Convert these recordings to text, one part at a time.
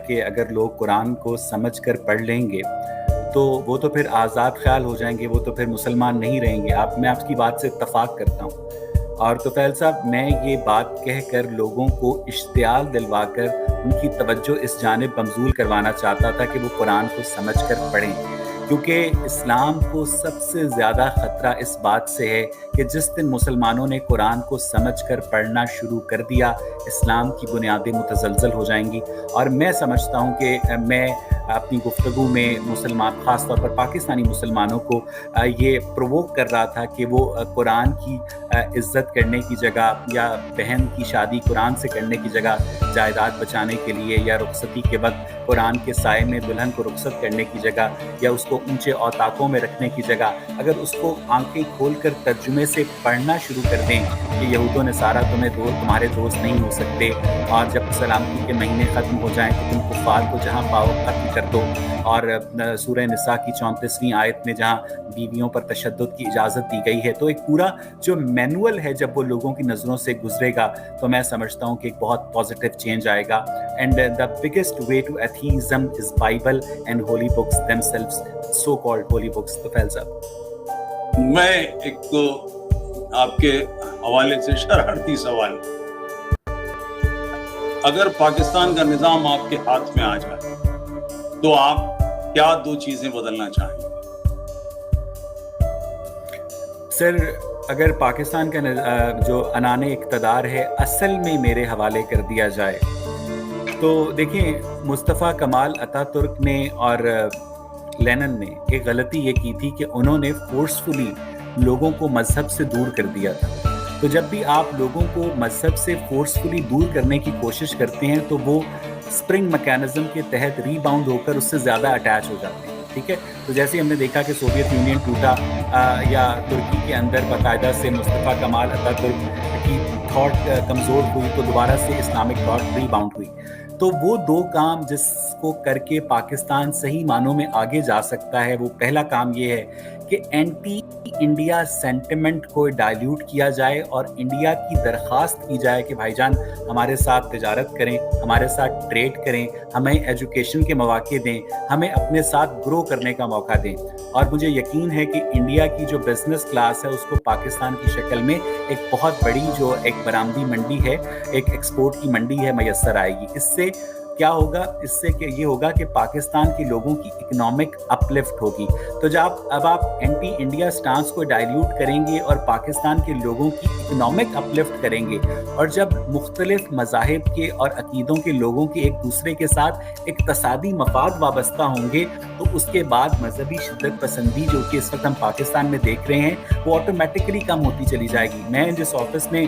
کہ अगर लोग कुरान को समझ कर पढ़ लेंगे तो वो तो फिर आज़ाद ख्याल हो जाएंगे, वो तो फिर मुसलमान नहीं रहेंगे। मैं आपकी बात से इत्तफाक करता हूँ। और तुफैल साहब, मैं ये बात कहकर लोगों को इश्तियाल दिलवाकर उनकी तवज्जो इस जानिब मबज़ूल करवाना चाहता था कि वो कुरान को समझ कर पढ़ें, क्योंकि इस्लाम को सबसे ज़्यादा ख़तरा इस बात से है कि जिस दिन मुसलमानों ने कुरान को समझ कर पढ़ना शुरू कर दिया, इस्लाम की बुनियादें मुतज़लज़ल हो जाएंगी। और मैं समझता हूँ कि मैं अपनी गुफ्तगू में मुसलमान, ख़ास तौर पर पाकिस्तानी मुसलमानों को ये प्रोवोक कर रहा था कि वो कुरान की इज़्ज़त करने की जगह या बहन की शादी कुरान से करने की जगह जायदाद बचाने के लिए, या रुखसती के वक्त कुरान के साए में दुल्हन को रुखसत करने की जगह, या उसको ऊंचे औताकों में रखने की जगह, अगर उसको आंखें खोलकर तर्जुमे से पढ़ना शुरू कर दें कि यहूद नसारा तुम्हारे दोस्त नहीं हो सकते, और जब सलामती के महीने ख़त्म हो जाएं तो तुम कुफ़ार को जहाँ पाओ कत्ल कर दो। और सूरह निसा की 34वीं आयत में जहाँ बीवियों पर तशद्दुद की इजाज़त दी गई है, तो एक पूरा जो मैनुअल है जब वो लोगों की नज़रों से गुजरेगा तो मैं समझता हूँ कि एक बहुत पॉजिटिव चेंज आएगा। And the biggest way to atheism is Bible and holy books themselves, so called holy books. तो फैल साहब, मैं एक आपके हवाले से शरारती सवाल, अगर पाकिस्तान का निज़ाम आपके हाथ में आ जाए तो आप क्या 2 चीजें बदलना चाहेंगे? सर, अगर पाकिस्तान का जो अनाने इक़्तिदार है असल में मेरे हवाले कर दिया जाए तो देखिए, मुस्तफ़ा कमाल अतातुर्क ने और लेनिन ने एक गलती ये की थी कि उन्होंने फोर्सफुली लोगों को मजहब से दूर कर दिया था। तो जब भी आप लोगों को मजहब से फोर्सफुली दूर करने की कोशिश करते हैं तो वो स्प्रिंग मैकेनिज्म के तहत रीबाउंड होकर उससे ज़्यादा अटैच हो जाते हैं। ठीक है, तो जैसे हमने देखा कि सोवियत यूनियन टूटा या तुर्की के अंदर बाकायदा से मुस्तफ़ा कमाल अतातुर्क की थॉट कमज़ोर हुई तो दोबारा से इस्लामिक थॉट रीबाउंड हुई। तो वो 2 काम जिसको करके पाकिस्तान सही मानों में आगे जा सकता है, वो पहला काम ये है कि एंटी इंडिया सेंटिमेंट को डाइल्यूट किया जाए और इंडिया की दरख्वास्त की जाए कि भाईजान हमारे साथ तिजारत करें, हमारे साथ ट्रेड करें, हमें एजुकेशन के मौके दें, हमें अपने साथ ग्रो करने का मौका दें। और मुझे यकीन है कि इंडिया की जो बिजनेस क्लास है उसको पाकिस्तान की शक्ल में एक बहुत बड़ी जो एक बरामदी मंडी है, एक एक्सपोर्ट की मंडी है, मैसर आएगी। इससे क्या होगा? इससे कि ये होगा कि पाकिस्तान के लोगों की इकोनॉमिक अपलिफ्ट होगी। तो जब अब आप एंटी इंडिया स्टांस को डाइल्यूट करेंगे और पाकिस्तान के लोगों की इकोनॉमिक अपलिफ्ट करेंगे, और जब मुख्तलिफ मज़ाहिब के और अकीदों के लोगों के एक दूसरे के साथ इक़्तिसादी मफाद वाबस्ता होंगे, तो उसके बाद मजहबी शिद्दत पसंदी जो कि इस वक्त हम पाकिस्तान में देख रहे हैं वो ऑटोमेटिकली कम होती चली जाएगी। मैं जिस ऑफिस में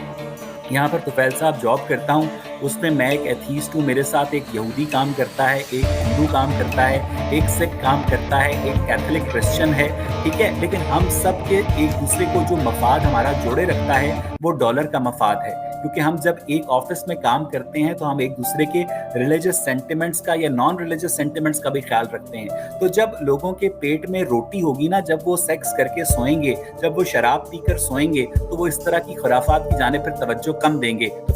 यहाँ पर तुफैल साहब जॉब करता हूँ उसमें मैं एक एथीस्ट हूँ, मेरे साथ एक यहूदी काम करता है, एक हिंदू काम करता है, एक सिख काम करता है, एक कैथोलिक क्रिश्चियन है। ठीक है, लेकिन हम सब के एक दूसरे को जो मफाद हमारा जोड़े रखता है वो डॉलर का मफाद है, क्योंकि हम जब एक ऑफिस में काम करते हैं तो हम एक दूसरे के रिलीजियस सेंटिमेंट्स का या नॉन रिलीजियस सेंटिमेंट्स का भी ख्याल रखते हैं। तो जब लोगों के पेट में रोटी होगी ना, जब वो सेक्स करके सोएंगे, जब वो शराब पीकर सोएंगे, तो वो इस तरह की खुराफात की जाने पर तवज्जो कम देंगे। तो